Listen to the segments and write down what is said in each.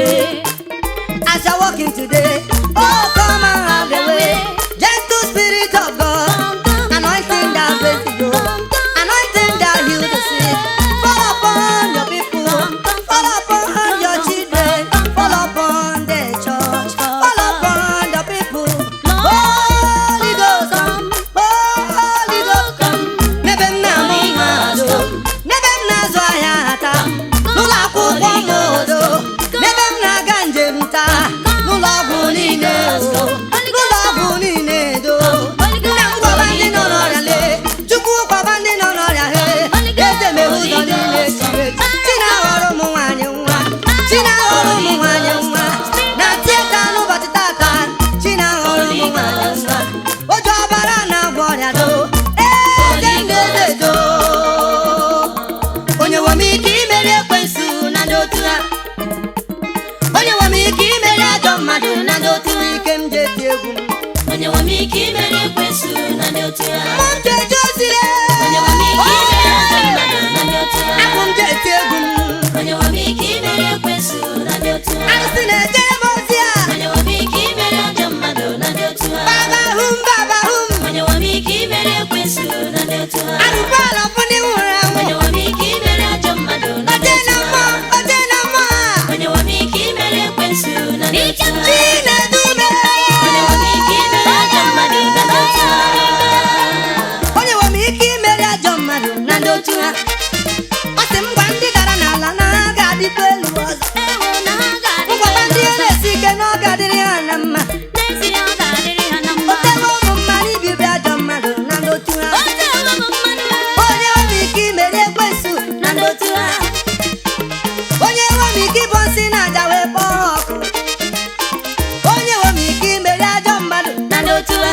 way. As you're walking today, oh, come and have the way. Gentle Spirit of God, anointing that breaks the yoke, anointing that heals the sick. Fall upon your people, fall upon your children, fall upon the church, fall upon the people. Holy Ghost come, Holy Ghost come. Never know never know Zoyata, Nula Kuwamodo, never know Ganjemta, Nula Bunine, Nula Bunine do. Nangwa bandi no norale, Chuku bandi no norale. Ete me uzonile chire. China oro muanywa, China oro muanywa. Na tieta no batata, China oro muanywa. Ojo barana gwonya do, denge do. Onye wamiki mere kwensu na dotua. Onye wamiki mere adomadu na dotua ikem jeti egum. Onye wamiki mere kwensu na dotua. Monte Josile. Onye wamiki mere adomadu na dotua. Akum jeti egum. Onye wamiki mere kwensu na dotua. Arsine Jeremozia. Onye wamiki mere adomadu na dotua. Baba hum. Onye wamiki mere kwensu na dotua. Arupala funi Onye ura. wamiki mere adomadu na dotua. Otena ma. Onye wamiki mere kwensu na dotua. Chine dube. Onye wamiki mere adomadu na dotua. Onye wamiki mere ajomadu na dotua. Osim gwandi dara n'ala na aga di pelu ozo. Ngwata ndị na-esike n'ọga dịrị ha na mma. Otewo ụmụ mmadụ ibibi ajọ mmadụ na dotua. Onye wamiki mere ekwensu na dotua. Onye wamiki bụ nsị na aja wee kpọọ ọkụ. Onye wamiki mere ajọ mmadụ na dotua.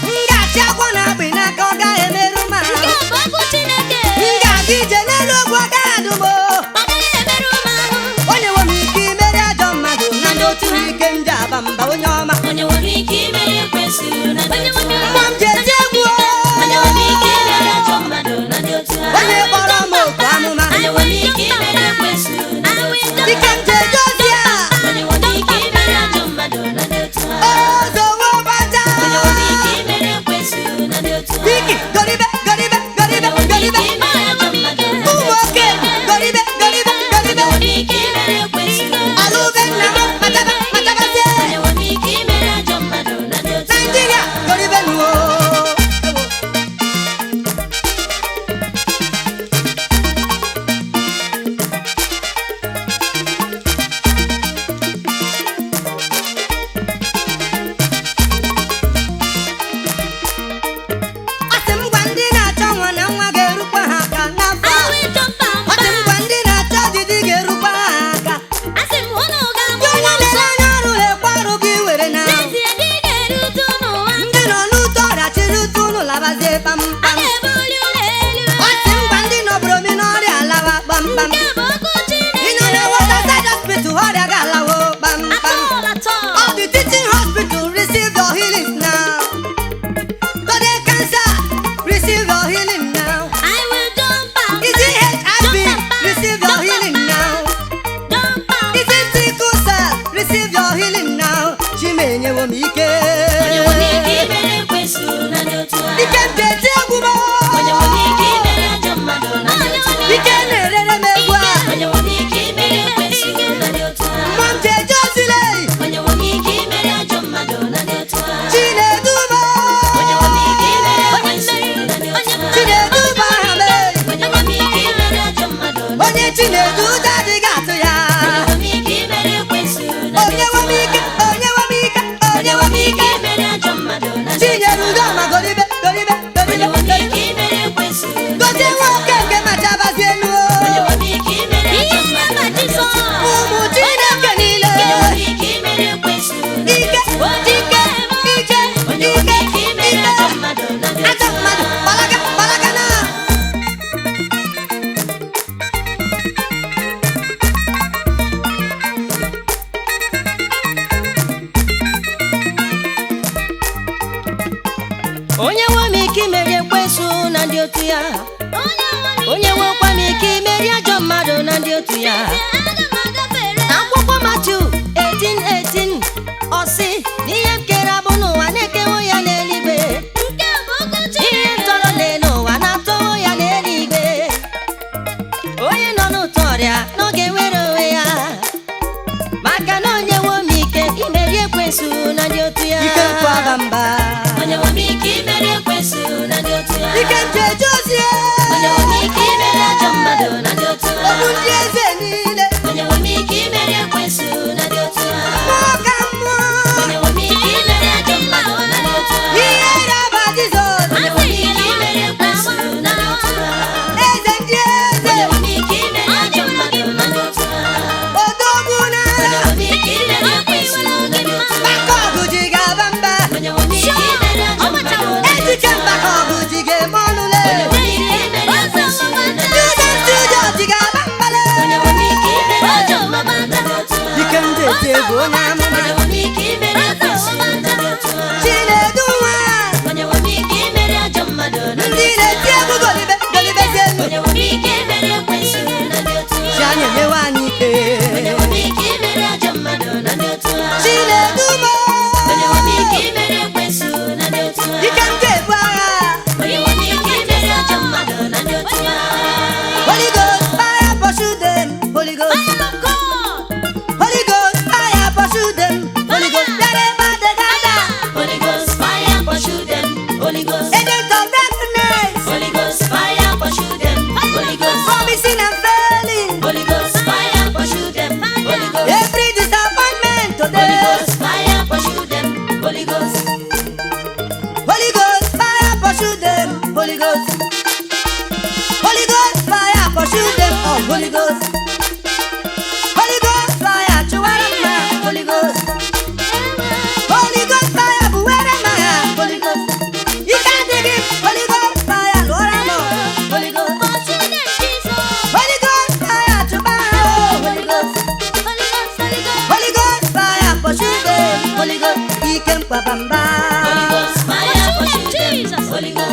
Ngachi akwọ na akpị n'aka ọ gaghị emerụ m ahụ. Ngaji ije n'elu ogwu ọ gaghị adụgbo. Onye wamiki mere ajọ mmadụ na dotua. Ike ndị aba mba onye ọma. Onye wamiki mere kwensu na dotua. Nwa m ji eti egwu o. Onye wamiki mere adomadu na dotua. Onye kpọrọ m oku amụma. Onye wamiki mere kwensu na dotua. Ike m ji eje ozi a. Onye wamiki mere adomadu na dotua. Ozowo bata. Onye wamiki mere kwensu na dotua. Diki goribe goribe goribe goribe. Wamiki mere adomadu na Ụmụ oke goribe goribe goribe. wamiki mere kwensu na Alụbe nna m mataba matabazie. Onye wamiki mere adomadu na dotua. Nigeria goribe nuwo. Asị m gwa ndị na-achọ nwa na nwa ga-erukwa ha aka n'afọ a. Asị m gwa ndị na-achọ ọdịdị ga-erukwa ha aka. Gị onye na-ele anya ọrụ lekwa ọrụ gị were na. Ndị nọ n'ute ọrịa chịrị ute unu labazie kpamkpam. Asị m gwa ndị nọbụrụ mi n'ọrịa alawa kpamkpam. Ị nọ na Waterside Hospital ọrịa ga-alawo kpamkpam. All the teaching hospital receive your healing now. Today cancer receive your healing now. Is it HIV receive your healing now. Is it sickle cell receive your healing now. Chimenyewo m ike. Onye wamiki mere kwensu na dotua. Ike m ji eti egwu m. Onye wamiki mere adomadu na dotua. Ike na-erere m egwu a. Onye wamiki mere kwensu na dotua. Mma m ji eje ozile. Onye wamiki mere adomadu na dotua. Chineduba. Onye wamiki mere kwensu na dotua. Chineduba ha mee. Onye wamiki mere adomadu na Onye Chinedu dadịghị atụ ya. wamiki mere kwensu na Onye dotua. wamike, onye wamike, onye Onye wamike. wamiki mere adomadu na Chinyere Udoma goribe, goribe, Onye goribe, goribe. wamiki mere kwensu na Gozie nwoke nke machabazie elu o. Onye wamiki mere adomadu na dotua. Ụmụ Chineke niile. Onye wamiki mere kwensu na Ike, ike, ike, Onye ike, wamiki mere ike. adomadu na Ajọ mmadụ, gbalaga, gbalaga na. Onye nwe m ike imeri ekwensu na ndị otu ya. Onye nwekwa m ike imeri ajọ mmadụ na ndị otu ya. Holy Ghost. Holy Ghost fire, pursue them. Oh, Holy Ghost. Holy Ghost fire, Chuarama. Holy Ghost. Holy Ghost fire, Buerama. Holy Ghost. You can't dig it. Holy Ghost fire, Loramo. Holy Ghost. Holy Ghost fire, Chubaho. Holy Ghost. Holy Ghost fire, pursue them. Holy Ghost. He came for Bamba. Holy Ghost fire, pursue them. Holy Ghost.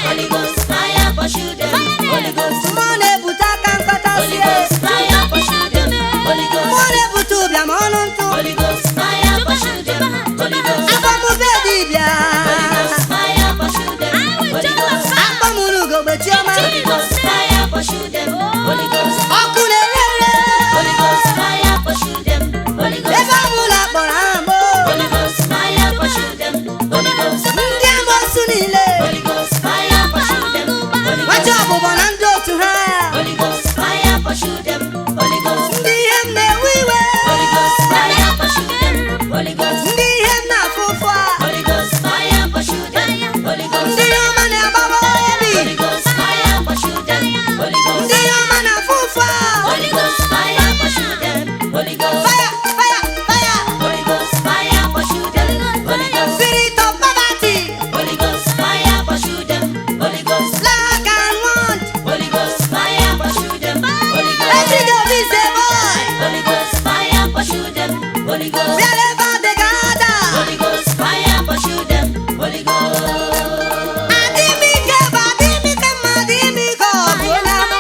Holy Ghost fire, pursue them. Holy Ghost. Mone butaka Holy nkatasie. Ghost fire, pursue them. Holy Ghost. Mone butubia monuntu. Holy Ghost fire, pursue them. Holy Ghost. Abamu bedibia. Holy Ghost fire, pursue them. Holy Ghost. Abamu nugo bechioma. Holy Ghost fire, pursue them. Holy Ghost. Okune rere. Holy Ghost fire, pursue them. Holy Ghost. Eba mula borambo. Holy Ghost fire, pursue them. Holy Ghost. Ndi ambo sunile. Holy Ghost fire, pursue them. Holy Ghost. Wacho bubona ndotu haya. Holy Ghost fire, pursue them. Holy Ghost. Ndi hemne wiwe. Holy Ghost fire, pursue them. Holy Ghost. Ndi hemna fufwa. Holy Ghost fire, pursue them. Holy Ghost. Ndi yomane ababobi. Holy Ghost fire, pursue them. Holy Ghost. Ndi yomane fufwa. Holy Ghost fire, pursue them. Holy Ghost. Fire, fire, fire. Holy Ghost fire, pursue them. Holy Ghost. Spirit of poverty. Holy Ghost fire, pursue them. Holy Ghost. Lack and want. Holy Ghost fire, pursue them. Holy Ghost. Every day is a boy. Holy Ghost fire, pursue them. Holy Ghost. Wherever they gather. Holy Ghost fire, pursue them. Holy Ghost. Adimike, badimike, madimiko, bonama.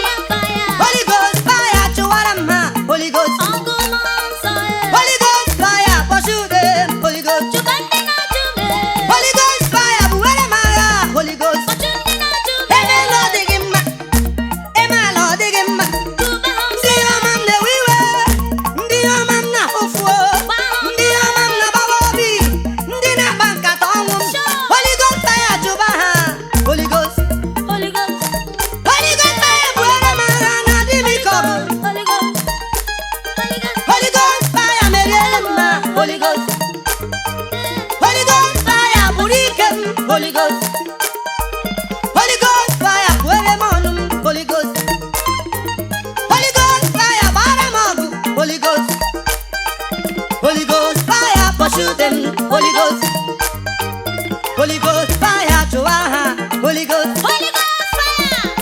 Holy Ghost fire, Chuarama. Holy Ghost. Holy Ghost fire, pursue them. Holy Ghost. Holy Ghost fire, Bueramaga. Holy Ghost. Eme lo digimma. Ema lo digimma. Ndi omam ne wiwe. Ndi omam na fufuo. Ndi omam na babobi. Ndi na banka tongum. Holy Ghost fire, Chubaha. Holy Ghost. Holy Ghost fire, Bueramaga na dimikobu. Holy Ghost fire, Merielema. Holy Ghost. Holy Ghost fire, Burikem. Holy Ghost. Holy Ghost fire, Bueremonum. Holy Ghost. Holy Ghost fire, Baramogu. Holy Ghost. Holy Ghost fire, pursue them. Holy Ghost. Holy Ghost fire, Chuaha. Holy Ghost.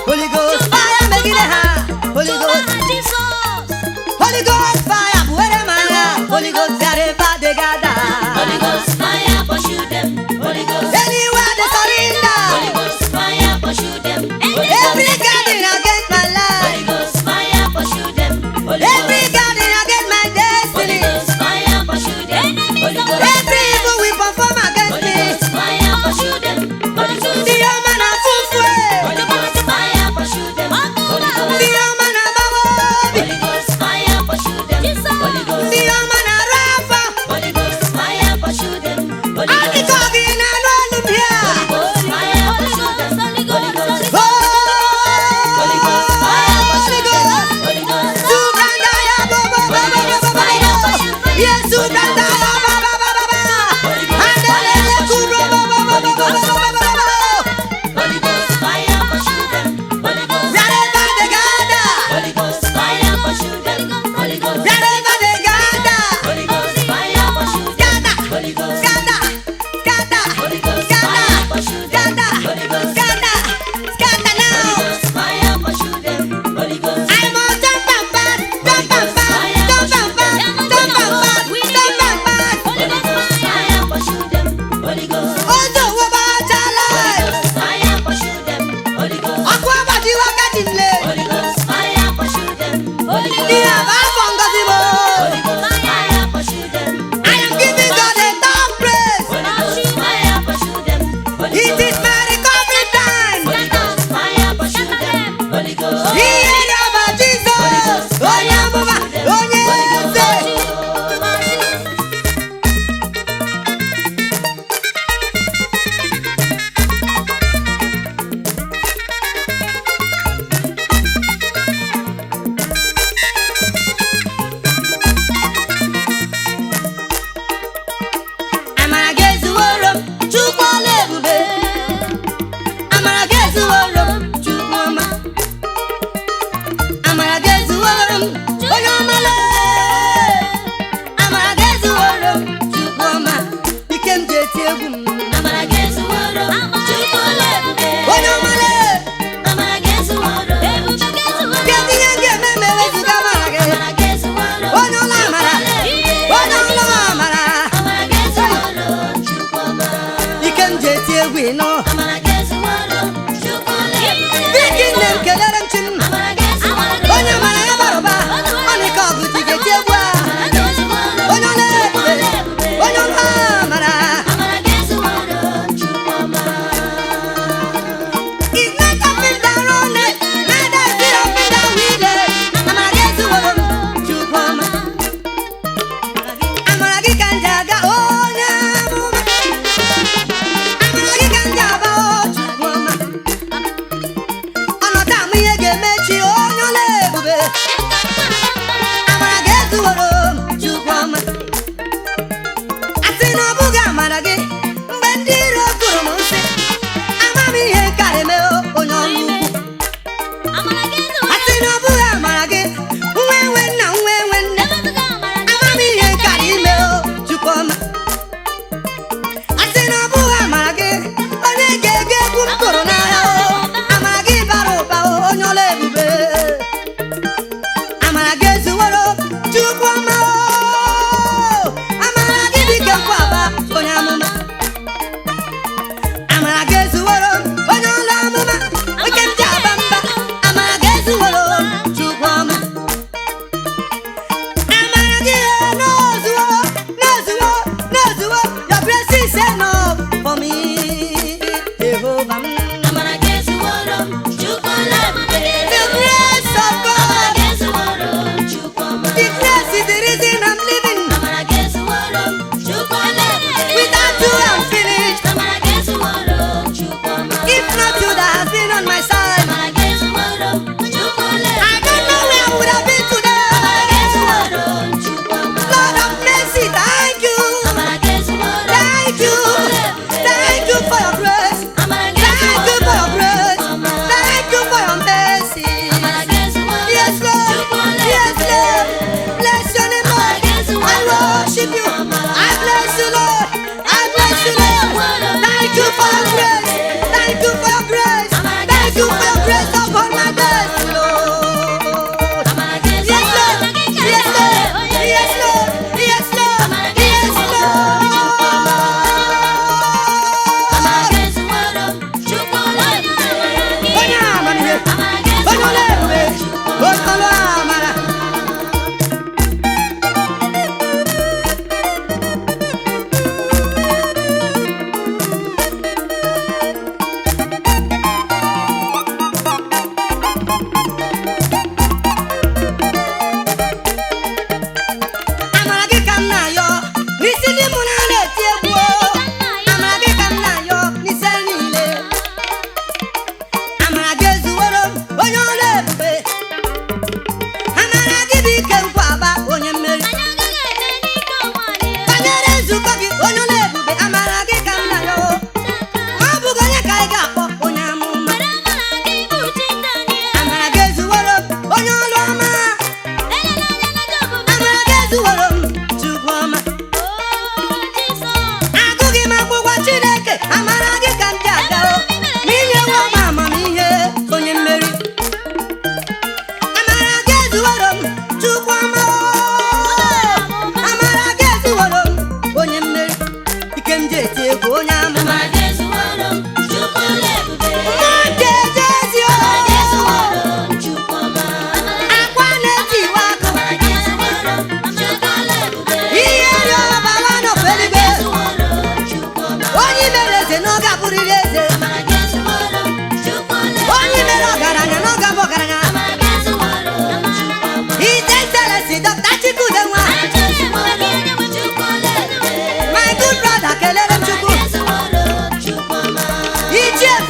Holy Ghost fire, Megideha. Holy Ghost. Holy Ghost fire, Bueremaga. Holy Ghost, wherever they gather. Holy Ghost fire, pursue them. Holy Ghost. Anywhere they surrender. Holy Ghost fire, pursue them. Holy Every Ghost. garden against my life. Holy Ghost fire, pursue them. Holy Every Ghost. garden against my Holy destiny. Ghost fire, pursue them. Holy Ghost. Every evil weapon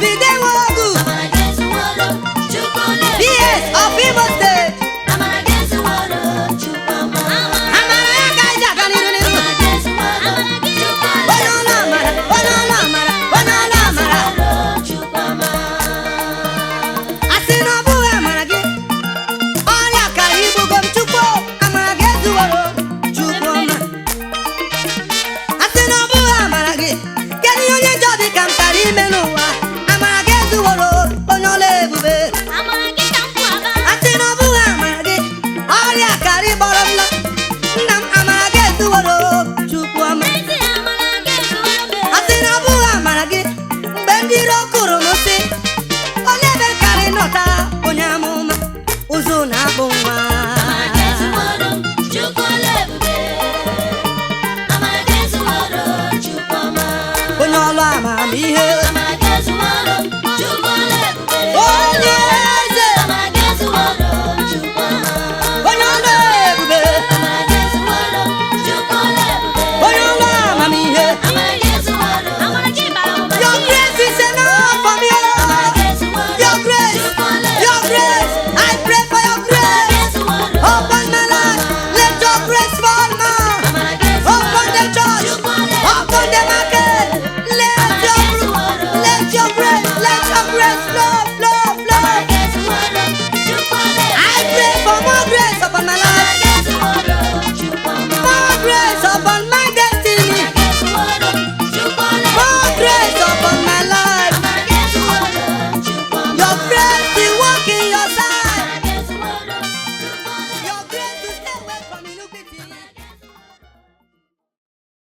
Begin